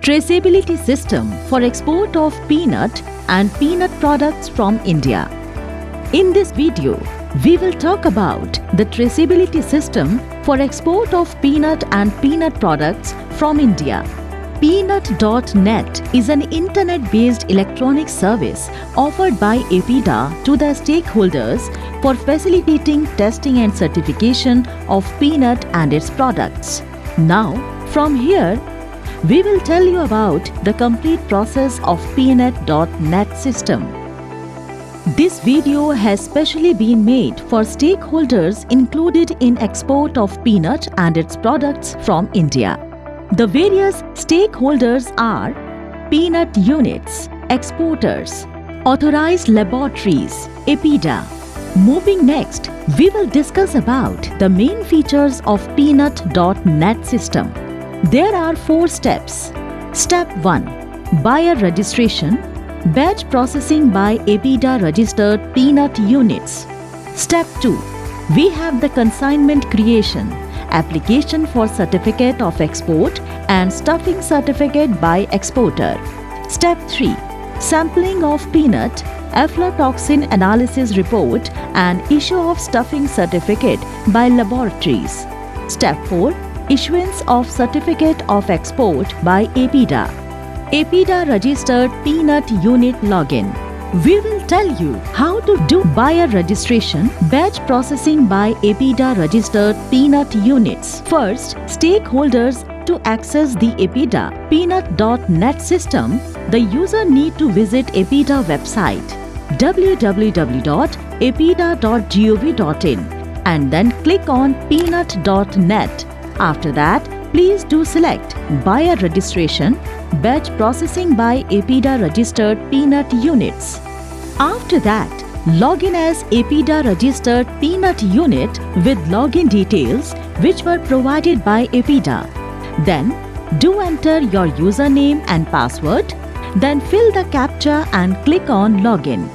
Traceability system for export of peanut and peanut products from India. In this video, we will talk about the traceability system for export of peanut and peanut products from India. Peanut.net is an internet-based electronic service offered by APIDA to the stakeholders for facilitating testing and certification of peanut and its products. Now, from here, we will tell you about the complete process of Peanut.net system. This video has specially been made for stakeholders included in export of peanut and its products from India. The various stakeholders are peanut units, exporters, authorized laboratories, APIDA. Moving next, we will discuss about the main features of Peanut.net system. There are 4 steps. Step 1. Buyer registration, batch processing by APIDA registered peanut units. Step 2. We have the consignment creation, application for certificate of export and stuffing certificate by exporter. Step 3. Sampling of peanut, aflatoxin analysis report and issue of stuffing certificate by laboratories. Step 4. Issuance of certificate of export by APIDA. APIDA registered peanut unit login. We will tell you how to do buyer registration, batch processing by APIDA registered peanut units. First, stakeholders to access the APIDA Peanut.net system, the user need to visit APIDA website www.apida.gov.in and then click on Peanut.net. After that, please do select buyer registration, batch processing by APIDA registered peanut units. After that, log in as APIDA registered peanut unit with login details which were provided by APIDA. Then, do enter your username and password. Then fill the CAPTCHA and click on login.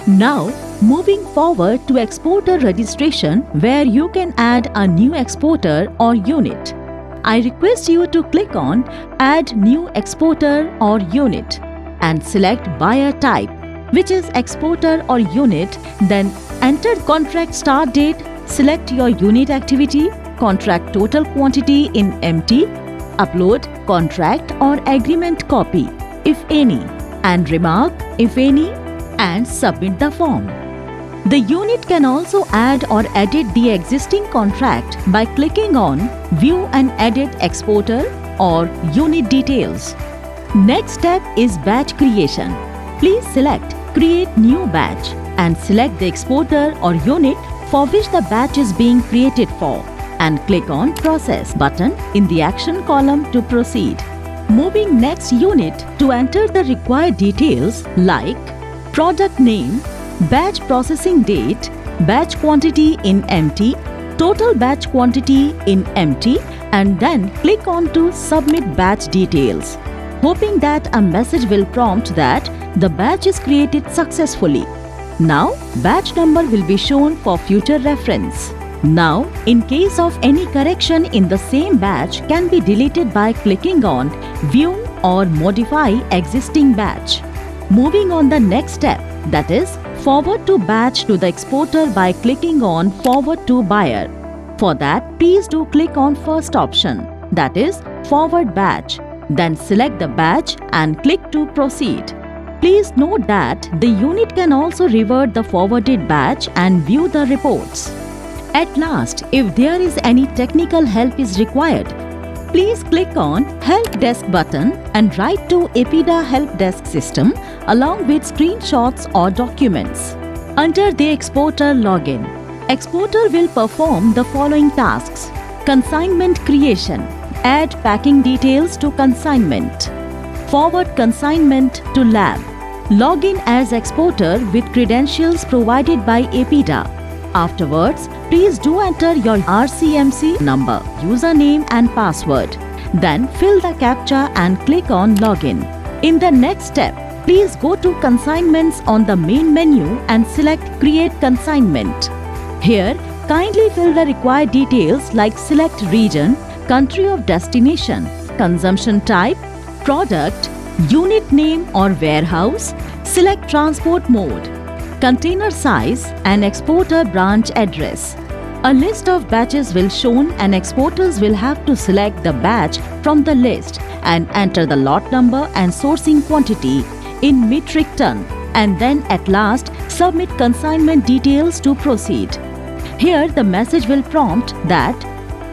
Now, moving forward to exporter registration where you can add a new exporter or unit. I request you to click on Add New Exporter or Unit and select buyer type, which is exporter or unit. Then enter contract start date, select your unit activity, contract total quantity in MT, upload contract or agreement copy, if any, and remark, if any, and submit the form. The unit can also add or edit the existing contract by clicking on View and Edit Exporter or Unit Details. Next step is batch creation. Please select Create New Batch and select the exporter or unit for which the batch is being created for and click on Process button in the action column to proceed. Moving next unit to enter the required details like product name, batch processing date, batch quantity in MT, total batch quantity in MT, and then click on to Submit Batch Details, hoping that a message will prompt that the batch is created successfully. Now, batch number will be shown for future reference. Now, in case of any correction in the same batch can be deleted by clicking on View or Modify Existing Batch. Moving on the next step, that is Forward to batch to the exporter by clicking on Forward to buyer. For that, please do click on first option, that is Forward batch. Then select the batch and click to proceed. Please note that the unit can also revert the forwarded batch and view the reports. At last, if there is any technical help is required, please click on Help Desk button and write to APIDA Help Desk system along with screenshots or documents. Under the exporter login, exporter will perform the following tasks: consignment creation, add packing details to consignment, forward consignment to lab, login as exporter with credentials provided by APIDA. Afterwards, please do enter your RCMC number, username and password. Then fill the CAPTCHA and click on Login. In the next step, please go to Consignments on the main menu and select Create Consignment. Here, kindly fill the required details like select region, country of destination, consumption type, product, unit name or warehouse, select transport mode, container size and exporter branch address. A list of batches will shown and exporters will have to select the batch from the list and enter the lot number and sourcing quantity in metric ton, and then at last submit consignment details to proceed. Here the message will prompt that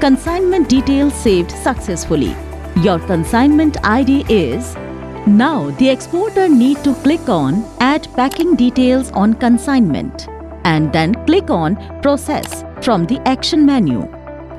consignment details saved successfully. Your consignment ID is. Now the exporter need to click on Add Packing Details on Consignment and then click on Process from the action menu.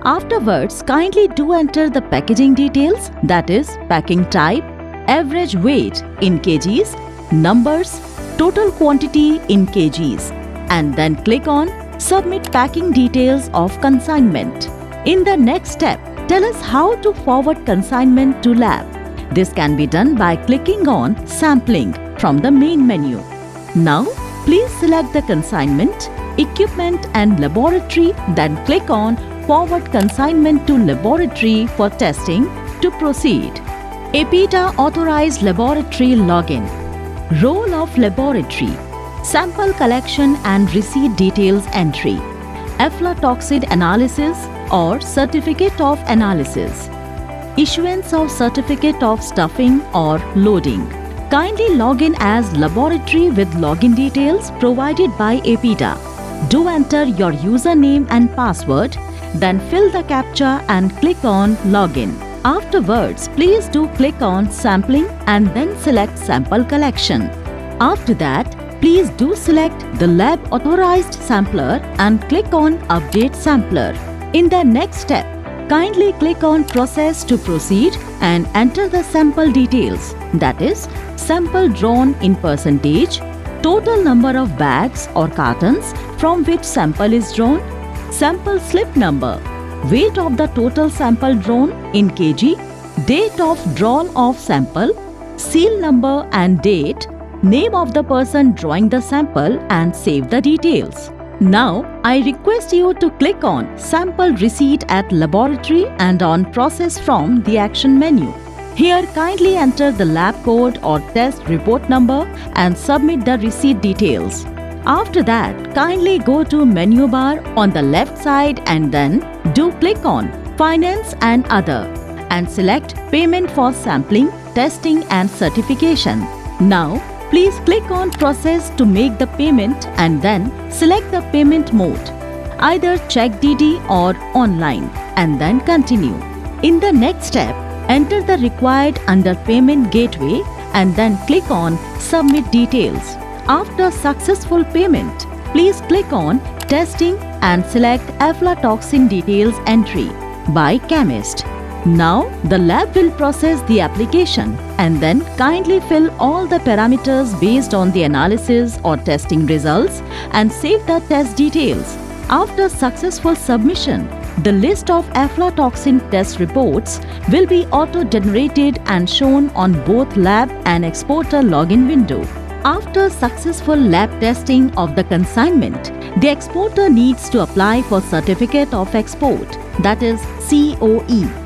Afterwards, kindly do enter the packaging details, that is packing type, average weight in kgs, numbers, total quantity in kgs, and then click on Submit Packing Details of Consignment. In the next step, tell us how to forward consignment to lab. This can be done by clicking on Sampling from the main menu. Now, please select the consignment, equipment and laboratory, then click on Forward Consignment to Laboratory for testing to proceed. APIDA Authorized Laboratory Login. Role of Laboratory: Sample collection and receipt details entry, aflatoxin analysis or certificate of analysis, issuance of certificate of stuffing or loading. Kindly log in as laboratory with login details provided by APIDA. Do enter your username and password, then fill the CAPTCHA and click on Login. Afterwards, please do click on Sampling and then select Sample Collection. After that, please do select the lab authorized sampler and click on Update Sampler. In the next step, kindly click on Process to proceed and enter the sample details, that is, sample drawn in percentage, total number of bags or cartons from which sample is drawn, sample slip number, weight of the total sample drawn in kg, date of drawn of sample, seal number and date, name of the person drawing the sample, and save the details. Now, I request you to click on Sample Receipt at Laboratory and on Process from the action menu. Here, kindly enter the lab code or test report number and submit the receipt details. After that, kindly go to menu bar on the left side and then do click on Finance and Other and select Payment for Sampling, Testing and Certification. Now, please click on Process to make the payment and then select the payment mode, either check DD or online, and then continue. In the next step, enter the required Underpayment Gateway and then click on Submit Details. After successful payment, please click on Testing and select Aflatoxin Details Entry by Chemist. Now, the lab will process the application and then kindly fill all the parameters based on the analysis or testing results and save the test details. After successful submission, the list of aflatoxin test reports will be auto-generated and shown on both lab and exporter login window. After successful lab testing of the consignment, the exporter needs to apply for Certificate of Export, that is COE.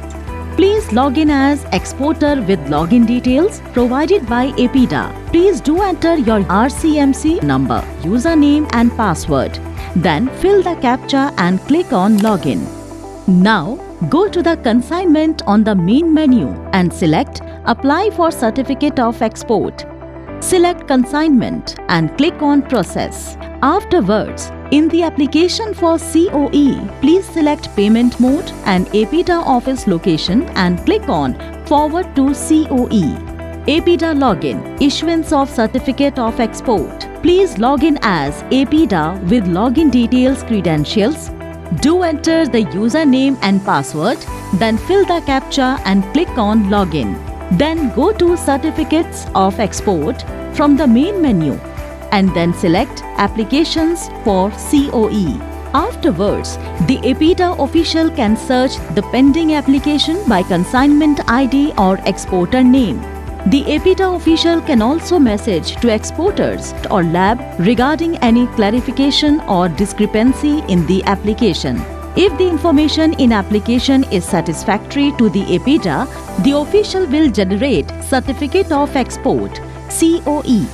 Please log in as exporter with login details provided by APIDA. Please do enter your RCMC number, username and password. Then fill the CAPTCHA and click on Login. Now, go to the consignment on the main menu and select Apply for Certificate of Export. Select Consignment and click on Process. Afterwards, in the application for COE, please select Payment Mode and APIDA office location and click on Forward to COE. APIDA Login, Issuance of Certificate of Export. Please log in as APIDA with login details credentials. Do enter the username and password, then fill the CAPTCHA and click on Login. Then go to Certificates of Export from the main menu and then select Applications for COE. Afterwards, the APIDA official can search the pending application by consignment ID or exporter name. The APIDA official can also message to exporters or lab regarding any clarification or discrepancy in the application. If the information in application is satisfactory to the EPIDA, the official will generate Certificate of Export (COE).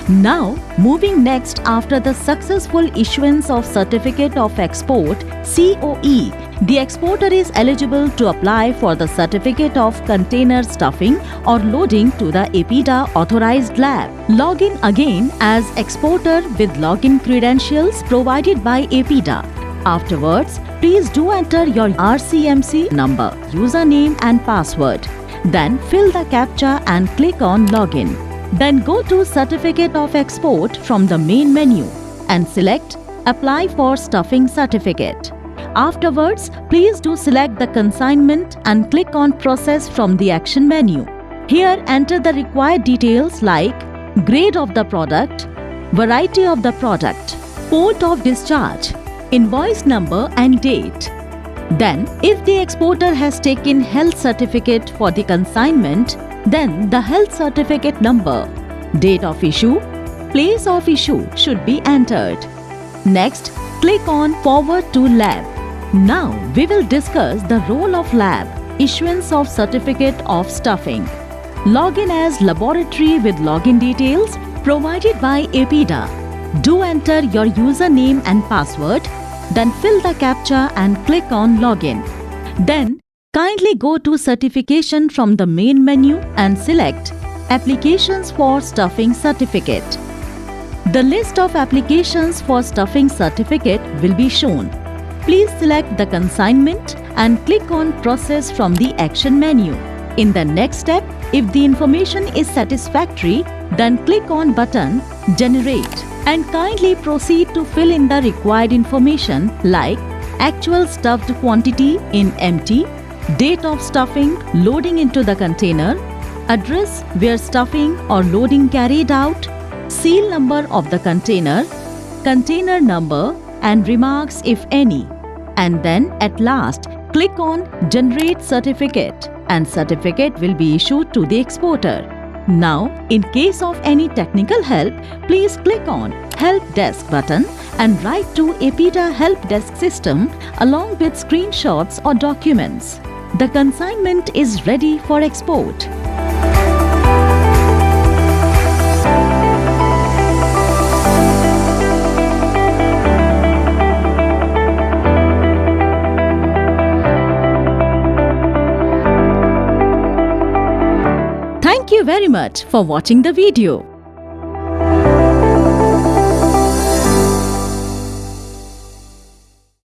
Now, moving next after the successful issuance of Certificate of Export (COE), the exporter is eligible to apply for the Certificate of Container Stuffing or Loading to the EPIDA authorized lab. Log in again as exporter with login credentials provided by EPIDA. Afterwards, please do enter your RCMC number, username and password. Then fill the CAPTCHA and click on Login. Then go to Certificate of Export from the main menu and select Apply for Stuffing Certificate. Afterwards, please do select the consignment and click on Process from the action menu. Here, enter the required details like grade of the product, variety of the product, port of discharge, invoice number and date. Then, if the exporter has taken health certificate for the consignment, then the health certificate number, date of issue, place of issue should be entered. Next, click on Forward to Lab. Now, we will discuss the role of lab, issuance of Certificate of Stuffing. Log in as laboratory with login details provided by EPIDA. Do enter your username and password, then fill the CAPTCHA and click on Login. Then, kindly go to Certification from the main menu and select Applications for Stuffing Certificate. The list of applications for stuffing certificate will be shown. Please select the consignment and click on Process from the action menu. In the next step, if the information is satisfactory, then click on button Generate and kindly proceed to fill in the required information like actual stuffed quantity in empty, date of stuffing, loading into the container, address where stuffing or loading carried out, seal number of the container, container number and remarks if any. And then at last, click on Generate Certificate and certificate will be issued to the exporter. Now, in case of any technical help, please click on Help Desk button and write to EPIDA Help Desk system along with screenshots or documents. The consignment is ready for export. Thank you very much for watching the video.